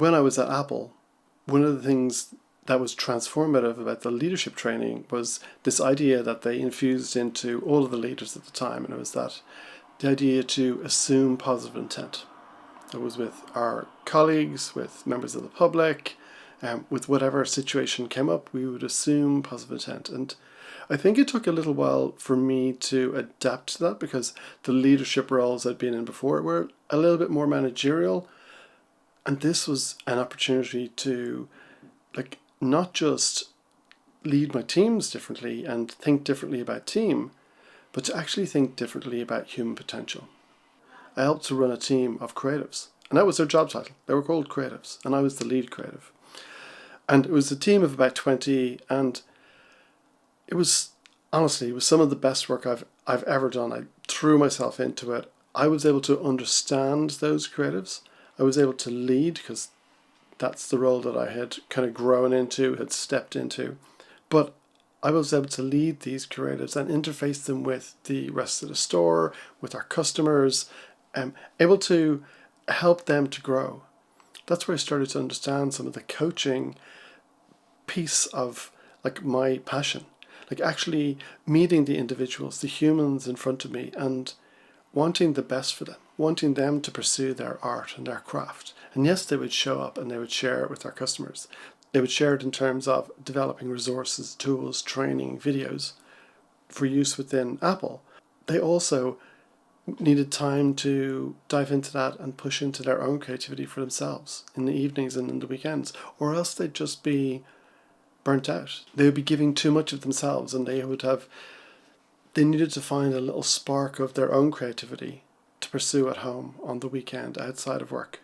When I was at Apple, one of the things that was transformative about the leadership training was this idea that they infused into all of the leaders at the time, and it was that the idea to assume positive intent. It was with our colleagues, with members of the public, with whatever situation came up, we would assume positive intent. And I think it took a little while for me to adapt to that because the leadership roles I'd been in before were a little bit more managerial. And this was an opportunity to, not just lead my teams differently and think differently about team, but to actually think differently about human potential. I helped to run a team of creatives, and that was their job title. They were called creatives, and I was the lead creative. And it was a team of about 20, and it was some of the best work I've ever done. I threw myself into it. I was able to understand those creatives. I was able to lead because that's the role that I had kind of grown into, had stepped into. But I was able to lead these creatives and interface them with the rest of the store, with our customers, able to help them to grow. That's where I started to understand some of the coaching piece of my passion, actually meeting the individuals, the humans in front of me, and wanting the best for them, wanting them to pursue their art and their craft. And yes, they would show up and they would share it with our customers. They would share it in terms of developing resources, tools, training, videos for use within Apple. They also needed time to dive into that and push into their own creativity for themselves in the evenings and in the weekends, or else they'd just be burnt out. They would be giving too much of themselves, and they needed to find a little spark of their own creativity to pursue at home on the weekend outside of work,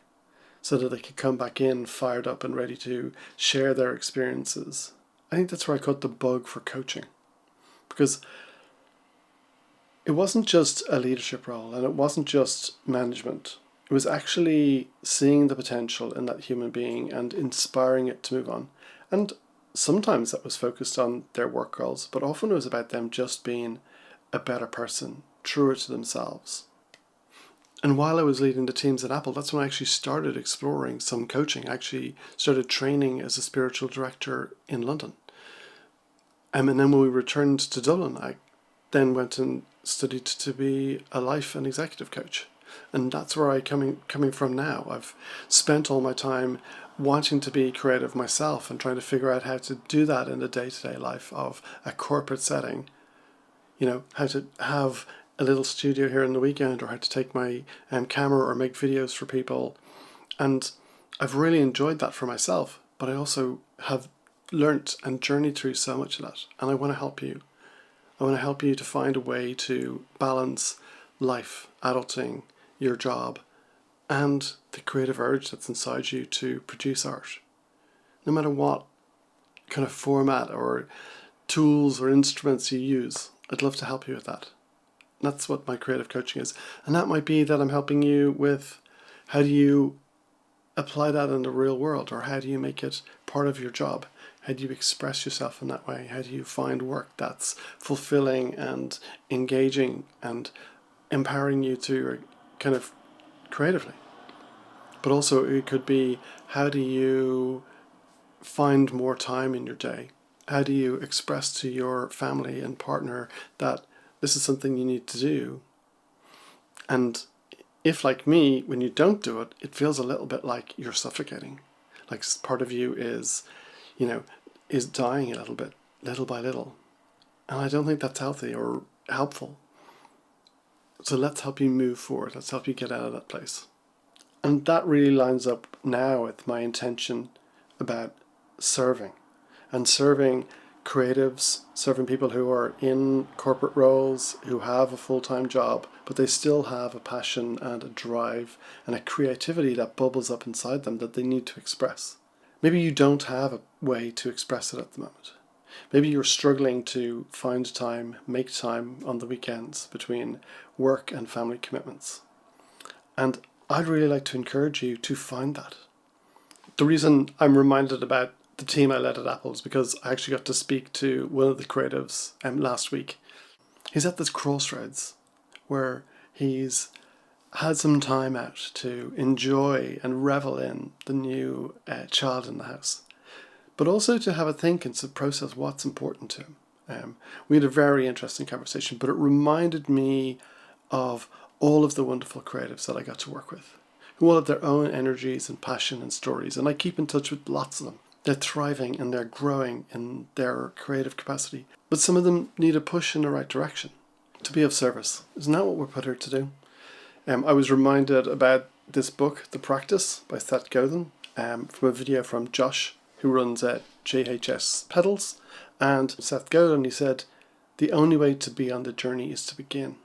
so that they could come back in fired up and ready to share their experiences. I think that's where I caught the bug for coaching, because it wasn't just a leadership role and it wasn't just management. It was actually seeing the potential in that human being and inspiring it to move on. And sometimes that was focused on their work goals, but often it was about them just being a better person, truer to themselves. And while I was leading the teams at Apple, that's when I actually started exploring some coaching. I actually started training as a spiritual director in London. And then when we returned to Dublin, I then went and studied to be a life and executive coach. And that's where I'm coming from now. I've spent all my time wanting to be creative myself and trying to figure out how to do that in the day-to-day life of a corporate setting. How to have a little studio here in the weekend, or how to take my camera or make videos for people. And I've really enjoyed that for myself, but I also have learnt and journeyed through so much of that. And I want to help you. I want to help you to find a way to balance life, adulting, your job, and the creative urge that's inside you to produce art. No matter what kind of format or tools or instruments you use, I'd love to help you with that. That's what my creative coaching is. And that might be that I'm helping you with how do you apply that in the real world, or how do you make it part of your job? How do you express yourself in that way? How do you find work that's fulfilling and engaging and empowering you to kind of creatively? But also it could be, how do you find more time in your day? How do you express to your family and partner that this is something you need to do? And if, like me, when you don't do it, it feels a little bit like you're suffocating. Like part of you is dying a little bit, little by little. And I don't think that's healthy or helpful. So let's help you move forward. Let's help you get out of that place. And that really lines up now with my intention about serving. And serving creatives, serving people who are in corporate roles, who have a full-time job, but they still have a passion and a drive and a creativity that bubbles up inside them that they need to express. Maybe you don't have a way to express it at the moment. Maybe you're struggling to find time, make time on the weekends between work and family commitments. And I'd really like to encourage you to find that. The reason I'm reminded about the team I led at Apple is because I actually got to speak to one of the creatives last week. He's at this crossroads where he's had some time out to enjoy and revel in the new child in the house, but also to have a think and to process what's important to him. We had a very interesting conversation, but it reminded me of all of the wonderful creatives that I got to work with, who all have their own energies and passion and stories, and I keep in touch with lots of them. They're thriving and they're growing in their creative capacity, but some of them need a push in the right direction, to be of service. Isn't that what we're put here to do? I was reminded about this book, The Practice by Seth Godin, from a video from Josh, who runs at JHS Pedals. And Seth Godin, he said, the only way to be on the journey is to begin.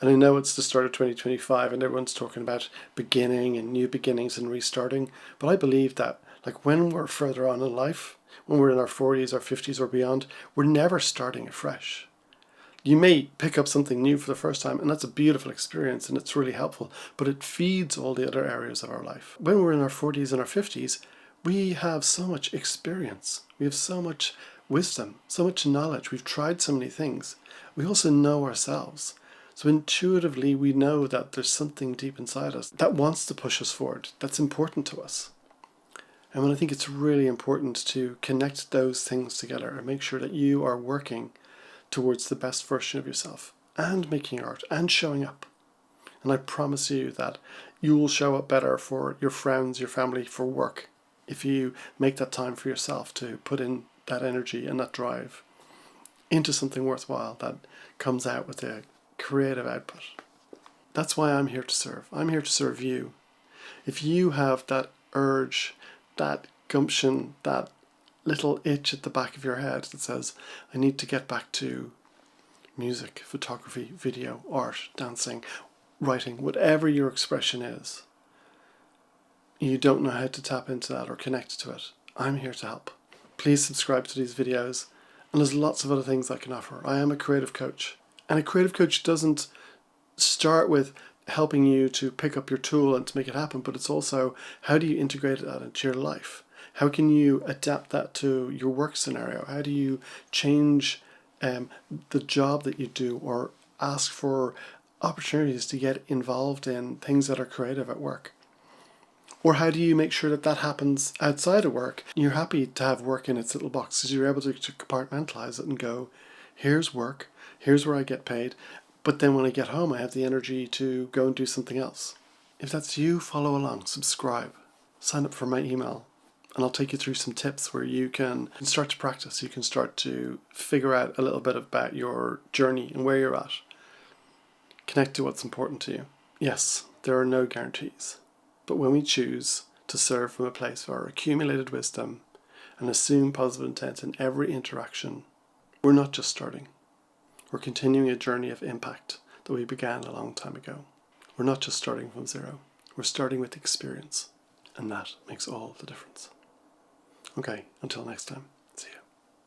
And I know it's the start of 2025 and everyone's talking about beginning and new beginnings and restarting. But I believe that like when we're further on in life, when we're in our 40s or 50s or beyond, we're never starting afresh. You may pick up something new for the first time, and that's a beautiful experience and it's really helpful, but it feeds all the other areas of our life. When we're in our 40s and our 50s, we have so much experience. We have so much wisdom, so much knowledge. We've tried so many things. We also know ourselves. So intuitively, we know that there's something deep inside us that wants to push us forward, that's important to us. And I think it's really important to connect those things together and make sure that you are working towards the best version of yourself and making art and showing up. And I promise you that you will show up better for your friends, your family, for work, if you make that time for yourself to put in that energy and that drive into something worthwhile that comes out with a creative output. That's why I'm here to serve. I'm here to serve you. If you have that urge, that gumption, that little itch at the back of your head that says, I need to get back to music, photography, video, art, dancing, writing, whatever your expression is, you don't know how to tap into that or connect to it, I'm here to help. Please subscribe to these videos, and there's lots of other things I can offer. I am a creative coach, and a creative coach doesn't start with helping you to pick up your tool and to make it happen, but it's also how do you integrate that into your life? How can you adapt that to your work scenario? How do you change the job that you do, or ask for opportunities to get involved in things that are creative at work? Or how do you make sure that that happens outside of work? You're happy to have work in its little box because you're able to compartmentalize it and go, here's work, here's where I get paid, but then when I get home I have the energy to go and do something else. If that's you, follow along, subscribe, sign up for my email, and I'll take you through some tips where you can start to practice. You can start to figure out a little bit about your journey and where you're at. Connect to what's important to you. Yes, there are no guarantees, but when we choose to serve from a place of our accumulated wisdom and assume positive intent in every interaction, we're not just starting. We're continuing a journey of impact that we began a long time ago. We're not just starting from zero. We're starting with experience, and that makes all the difference. Okay, until next time.